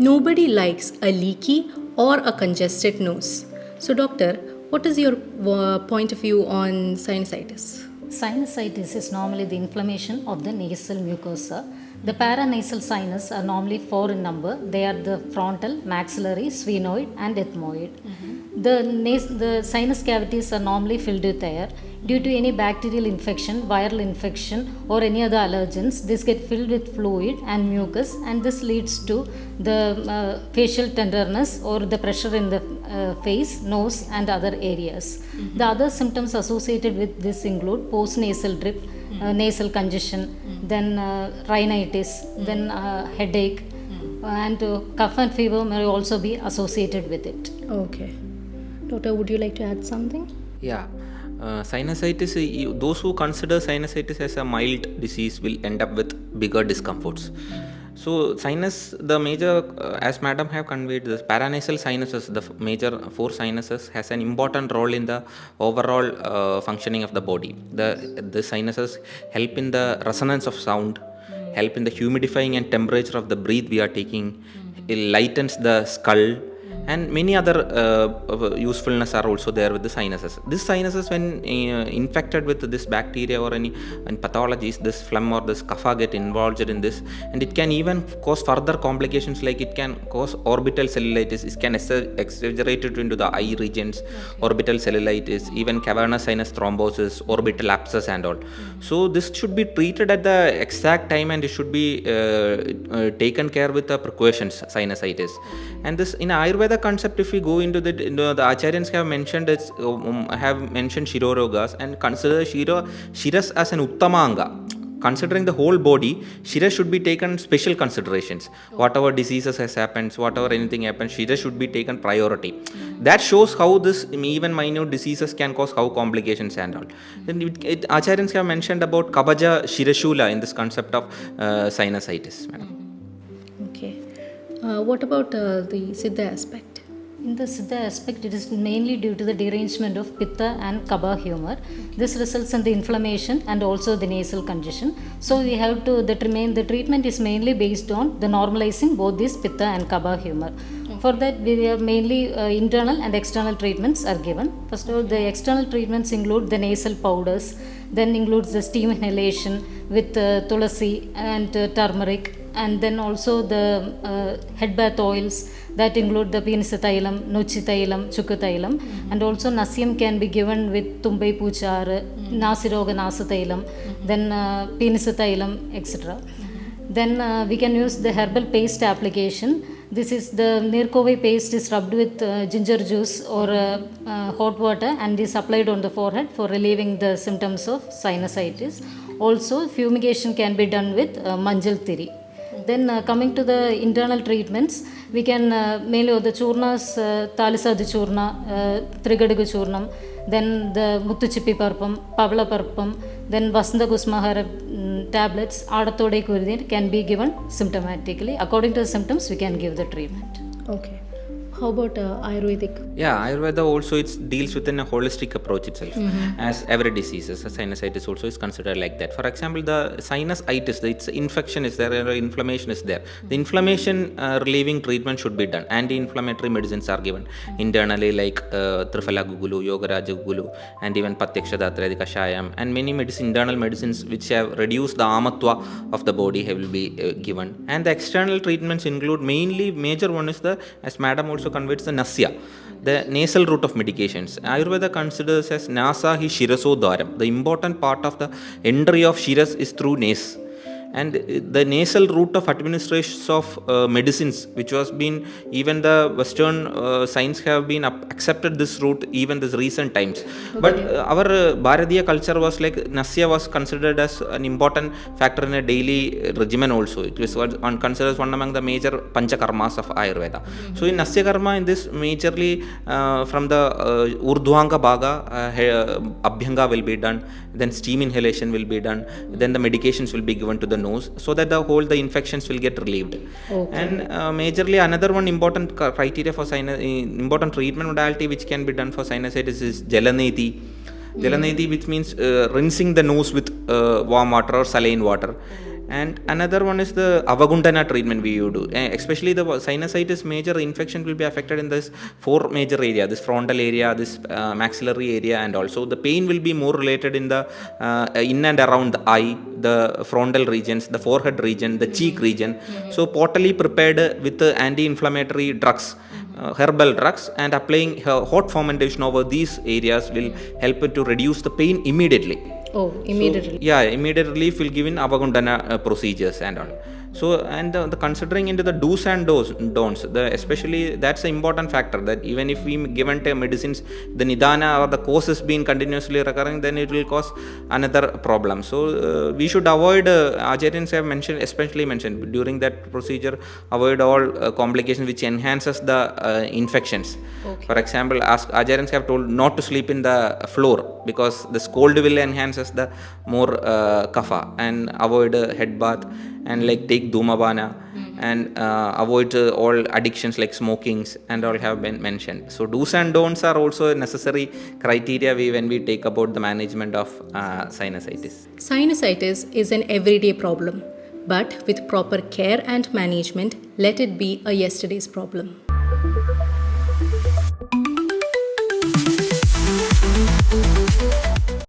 Nobody likes a leaky or a congested nose. So, doctor, what is your point of view on sinusitis? Sinusitis is normally the inflammation of the nasal mucosa. The paranasal sinus are normally 4 in number. They are the frontal, maxillary, sphenoid and ethmoid. The sinus cavities are normally filled with air. Due to any bacterial infection, viral infection or any other allergens, this get filled with fluid and mucus, and this leads to the facial tenderness or the pressure in the face, nose and other areas. The other symptoms associated with this include postnasal drip, nasal congestion, then rhinitis, then headache, and cough and fever may also be associated with it. Okay. Doctor, would you like to add something? Yeah. Sinusitis, those who consider sinusitis as a mild disease will end up with bigger discomforts. So sinus, the major, as madam have conveyed, the paranasal sinuses, the major 4 sinuses has an important role in the overall functioning of the body. The sinuses help in the resonance of sound, help in the humidifying and temperature of the breath we are taking, it lightens the skull, and many other usefulness are also there with the sinuses. This sinuses, when infected with this bacteria or any pathologies, this phlegm or this kapha get involved in this, and it can even cause further complications, like it can cause orbital cellulitis. It can exaggerate it into the eye regions, orbital cellulitis, even cavernous sinus thrombosis, orbital abscess and all. So this should be treated at the exact time, and it should be taken care with the precautions, sinusitis. And this in Ayurveda concept, if we go into the Acharyans have mentioned Shirorogas and consider Shiras as an Uttamanga. Considering the whole body, Shira should be taken special considerations. Whatever diseases has happened, whatever anything happens, Shira should be taken priority. That shows how this even minute diseases can cause how complications and all. Then Acharyans have mentioned about Kabaja Shirashula in this concept of sinusitis. Okay. What about the Siddha aspect? In the Siddha aspect, it is mainly due to the derangement of Pitta and Kapha humor. This results in the inflammation and also the nasal congestion. So we have to, the treatment is mainly based on the normalizing both this Pitta and Kapha humor. For that, we have mainly internal and external treatments are given. First of all, the external treatments include the nasal powders, then includes the steam inhalation with tulasi and turmeric, and then also the head bath oils that include the Penisatailam, Nochitailam, Chukutailam, and also Nasyam can be given with Tumbai Puchar, Nasiroga Nasatailam, then Penisatailam, etc. Then we can use the herbal paste application. This is the Nirkovai paste is rubbed with ginger juice or hot water and is applied on the forehead for relieving the symptoms of sinusitis. Also, fumigation can be done with Manjal Tiri. Then coming to the internal treatments, we can mainly the churnas, Talisadi churna, Trigadigu churnam, then the Muttuchippi parpam, Pavla parpam, then Vasanta Kusmahara tablets, Adatode Kuridir can be given symptomatically. According to the symptoms, we can give the treatment. Okay. How about Ayurvedic? Yeah, Ayurveda also it deals within a holistic approach itself. As every diseases, sinusitis also is considered like that. For example, the sinusitis, its infection is there, inflammation is there. The inflammation relieving treatment should be done. Anti-inflammatory medicines are given internally, like Triphala Gugulu, Yogaraja Gugulu, and even Patyakshadattra Kashayam, and many internal medicines which have reduced the amatwa of the body will be given. And the external treatments include mainly major one is the, as madam also converts, the nasya, the nasal route of medications. Ayurveda considers as nasa hi shiraso dwaram. The important part of the entry of shiras is through nase. And the nasal route of administration of medicines, which was been, even the Western science have been accepted this route even this recent times. Okay. But our Bharatiya culture was like Nasya was considered as an important factor in a daily regimen also. It was considered as one among the major panchakarmas of Ayurveda. So in Nasya karma, in this majorly from the Urdhvanga Bhaga, Abhyanga will be done, then steam inhalation will be done, then the medications will be given to the nose, so that the infections will get relieved. Okay. And majorly another one important criteria for important treatment modality which can be done for sinusitis is Jalaneti, which means rinsing the nose with warm water or saline water. And another one is the avagundana treatment we do. Especially the sinusitis major infection will be affected in this 4 major area, this frontal area, this maxillary area, and also the pain will be more related in the in and around the eye, the frontal regions, the forehead region, the cheek region. So potently prepared with anti-inflammatory drugs, herbal drugs, and applying hot fermentation over these areas will help to reduce the pain immediately. Oh, immediately. So, yeah, immediate relief will give in avagundana procedures and all. So, and the considering into the do's and don'ts, especially that's an important factor, that even if we given medicines, the nidana or the cause is being continuously recurring, then it will cause another problem. So we should avoid, Acharyans have mentioned, especially mentioned during that procedure, avoid all complications which enhances the infections. Okay. For example, Acharyans have told not to sleep in the floor because the cold will enhances the more kapha, and avoid head bath, and like take dhumapana, and avoid all addictions like smokings and all have been mentioned. So do's and don'ts are also a necessary criteria when we take about the management of sinusitis. Sinusitis is an everyday problem, but with proper care and management, let it be a yesterday's problem.